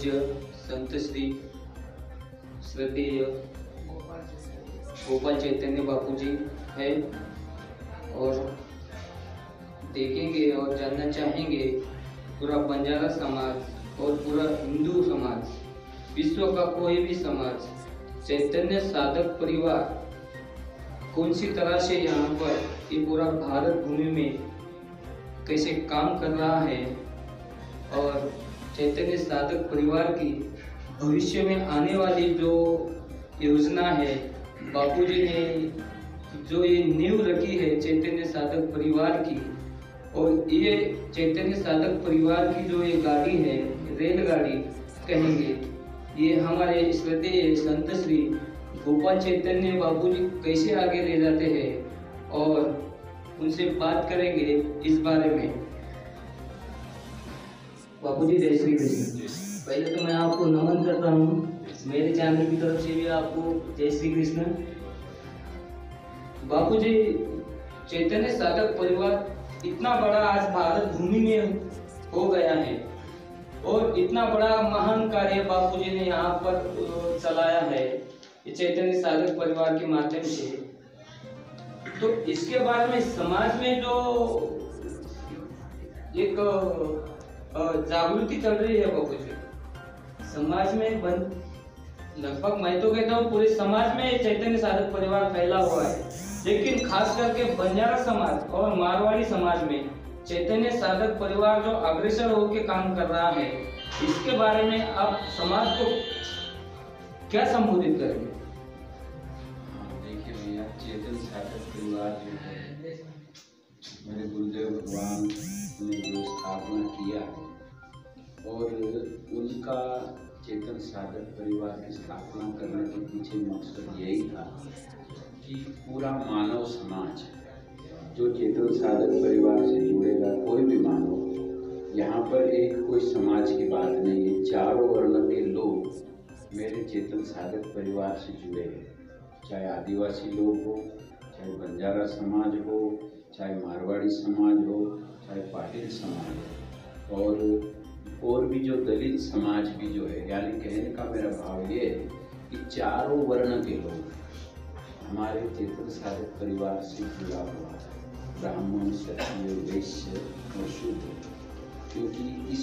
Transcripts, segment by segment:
पूज्य संत श्री श्रद्धेय गोपाल चैतन्य बापू जी है और देखेंगे और जानना चाहेंगे पूरा बंजारा समाज और पूरा हिंदू समाज, विश्व का कोई भी समाज, चैतन्य साधक परिवार कौन सी तरह से यहाँ पर ये पूरा भारत भूमि में कैसे काम कर रहा है और चैतन्य साधक परिवार की भविष्य में आने वाली जो योजना है, बापूजी ने जो ये नींव रखी है चैतन्य साधक परिवार की, और ये चैतन्य साधक परिवार की जो ये गाड़ी है, रेलगाड़ी कहेंगे, ये हमारे श्रद्धेय संत श्री गोपाल चैतन्य बापूजी कैसे आगे ले जाते हैं और उनसे बात करेंगे इस बारे में। बापूजी जय श्री कृष्ण। पहले तो मैं आपको नमन करता हूँ, मेरे चैनल की तरफ से भी आपको जय श्री कृष्ण। बापूजी चैतन्य साधक परिवार इतना बड़ा आज भारत भूमि में हो गया है और इतना बड़ा महान कार्य बापूजी ने यहाँ पर चलाया है चैतन्य साधक परिवार के माध्यम से। तो इसके बारे में समाज में जो एक जागृति चल रही है बापूजी, समाज में लगभग मैं तो कहता हूँ पूरे समाज में चैतन्य साधक परिवार फैला हुआ है, लेकिन खास करके बंजारा समाज और मारवाड़ी समाज में चैतन्य साधक परिवार जो अग्रसर होकर काम कर रहा है, इसके बारे में आप समाज को क्या संबोधित करेंगे? देखिए भैया, चैतन्य साधक परिवार जो है मेरे गुरुदेव भगवान ने जो स्थापना किया और उनका चेतन साधक परिवार की स्थापना करने के पीछे मकसद यही था कि पूरा मानव समाज जो चेतन साधक परिवार से जुड़ेगा, कोई भी मानव, यहाँ पर एक कोई समाज की बात नहीं है, चारों वर्ण के लोग मेरे चेतन साधक परिवार से जुड़े हैं, चाहे आदिवासी लोग हो, चाहे बंजारा समाज हो, चाहे मारवाड़ी समाज हो, चाहे पाटिल समाज हो, और भी जो दलित समाज भी जो है, यानी कहने का मेरा भाव ये है कि चारों वर्ण के लोग हमारे चेतन साधक परिवार से जुड़ा हुआ है, ब्राह्मण, क्षत्रिय, वैश्य और शूद्र, क्योंकि इस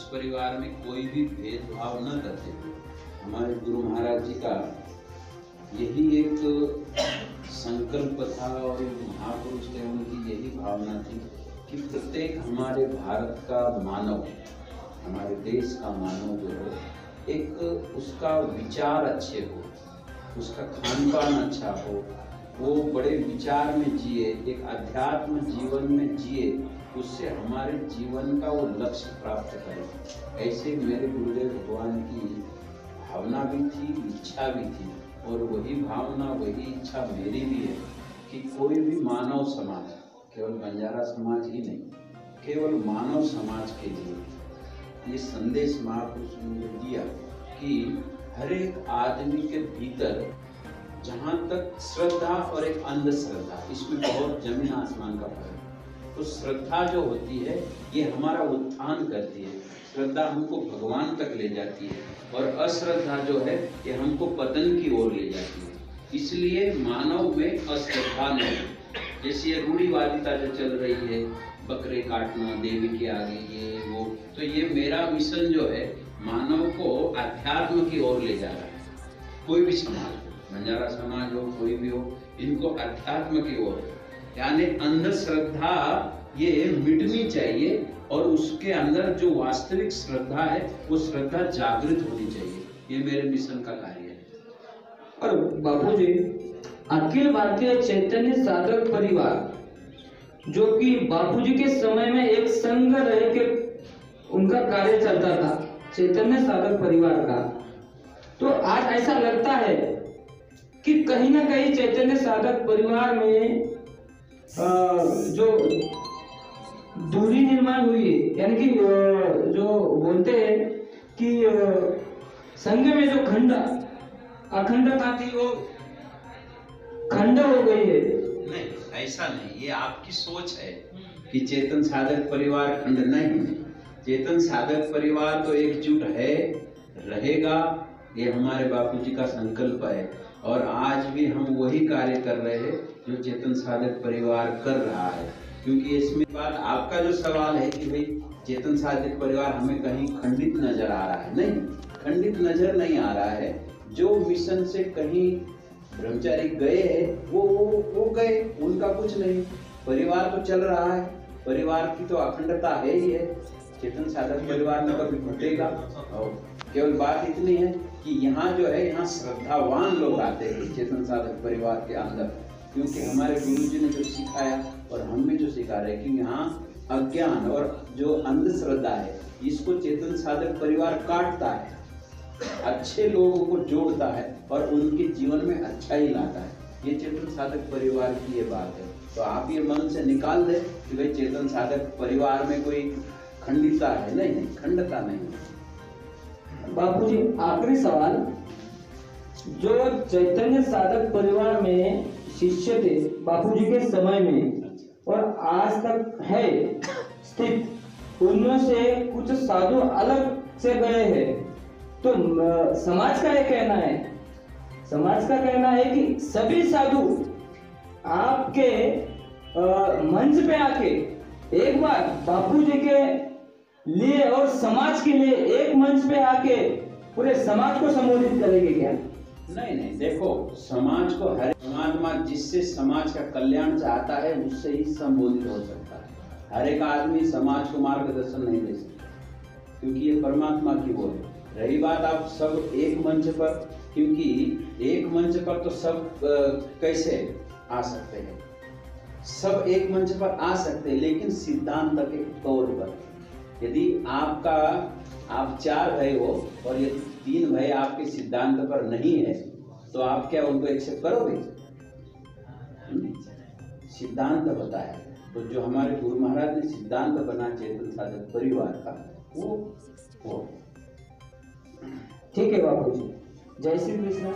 परिवार में कोई भी भेदभाव न करते हुए हमारे गुरु महाराज जी का यही एक संकल्प था और महापुरुष थे, उनकी यही भावना थी कि प्रत्येक हमारे भारत का मानव, हमारे देश का मानव जो है, एक उसका विचार अच्छे हो, उसका खान पान अच्छा हो, वो बड़े विचार में जिए, एक अध्यात्म जीवन में जिए, उससे हमारे जीवन का वो लक्ष्य प्राप्त करे। ऐसे मेरे गुरुदेव भगवान की भावना भी थी, इच्छा भी थी, और वही भावना, वही इच्छा मेरी भी है कि कोई भी मानव समाज, केवल बंजारा समाज ही नहीं, केवल मानव समाज के लिए ये संदेश महापुरुष ने दिया कि हर एक आदमी के भीतर जहाँ तक श्रद्धा और एक अंधश्रद्धा, इसमें बहुत जमीन आसमान का फर्क है। तो श्रद्धा जो होती है ये हमारा उत्थान करती है, श्रद्धा हमको भगवान तक ले जाती है, और अश्रद्धा जो है ये हमको पतन की ओर ले जाती है। इसलिए मानव में अश्रद्धा नहीं, जैसे ये रूढ़िवादिता जो चल रही है, बकरे काटना, देवी के आगे ये वो, तो ये मेरा मिशन जो है मानव को अध्यात्म की ओर ले जा रहा है। कोई भी समाज हो, बंजारा समाज हो, कोई भी हो, इनको अध्यात्म की ओर, यानी अंधश्रद्धा ये मिटनी चाहिए और उसके अंदर जो वास्तविक श्रद्धा है वो श्रद्धा जागृत होनी चाहिए। ये मेरे मिशन का कार्य है। और बापूजी, अखिल भारतीय चैतन्य साधक परिवार जो कि बापूजी के समय में एक संघ रह के उनका कार्य चलता था, चैतन्य साधक परिवार का, तो आज ऐसा लगता है कि कहीं ना कहीं चैतन्य साधक परिवार में जो दूरी निर्माण हुई है, यानी कि जो बोलते हैं कि संघ में जो अखंडता थी वो खंड हो गई है। नहीं, ऐसा नहीं, ये आपकी सोच है कि चेतन साधक परिवार खंड नहीं, चेतन साधक परिवार तो एकजुट है, रहेगा, ये हमारे बापूजी का संकल्प है। और आज भी हम वही कार्य कर रहे हैं जो चेतन साधक परिवार कर रहा है। क्योंकि इसमें बात आपका जो सवाल है कि भाई चेतन साधक परिवार हमें कहीं खंडित नजर आ रहा है, नहीं, खंडित नजर नहीं आ रहा है। जो मिशन से कहीं ब्रह्मचारी गए हैं वो गए, उनका कुछ नहीं, परिवार तो चल रहा है, परिवार की तो अखंडता है ही है। चेतन साधक परिवार में कभी घटेगा। और केवल बात इतनी है कि यहाँ जो है, यहाँ श्रद्धावान लोग आते हैं चेतन साधक परिवार के अंदर, क्योंकि हमारे गुरुजी ने जो सिखाया और हम भी जो सिखा रहे हैं कि यहाँ अज्ञान और जो अंधश्रद्धा है इसको चेतन साधक परिवार काटता है, अच्छे लोगों को जोड़ता है और उनके जीवन में अच्छा ही लाता है। ये चेतन साधक परिवार की ये बात है। तो आप ये मन से निकाल दे कि भाई चेतन साधक परिवार में कोई खंडिता है, नहीं, खंडता नहीं। बापूजी आखिरी सवाल, जो चैतन्य साधक परिवार में शिष्य थे बापूजी के समय में और आज तक है स्थित, उनमें से कुछ साधु अलग से गए हैं, तो समाज का ये कहना है, समाज का कहना है कि सभी साधु आपके मंच पे आके एक बार बापूजी के लिए और समाज के लिए एक मंच पे आके पूरे समाज को संबोधित करेंगे क्या? नहीं, देखो, समाज को हर परमात्मा जिससे समाज का कल्याण चाहता है उससे ही संबोधित हो सकता है। हर एक आदमी समाज को मार्गदर्शन नहीं दे सकता, क्योंकि ये परमात्मा की वो है। रही बात आप सब एक मंच पर, क्योंकि एक मंच पर तो सब कैसे आ सकते हैं, सब एक मंच पर आ सकते हैं, लेकिन सिद्धांत के तौर पर। यदि आप 4 भाई हो और यदि 3 भाई आपके सिद्धांत पर नहीं है तो आप क्या उनको एक्सेप्ट करोगे? सिद्धांत होता है। तो जो हमारे गुरु महाराज ने सिद्धांत बना चेतन साधक परिवार का, वो ठीक है बापू जी। जय श्री कृष्ण।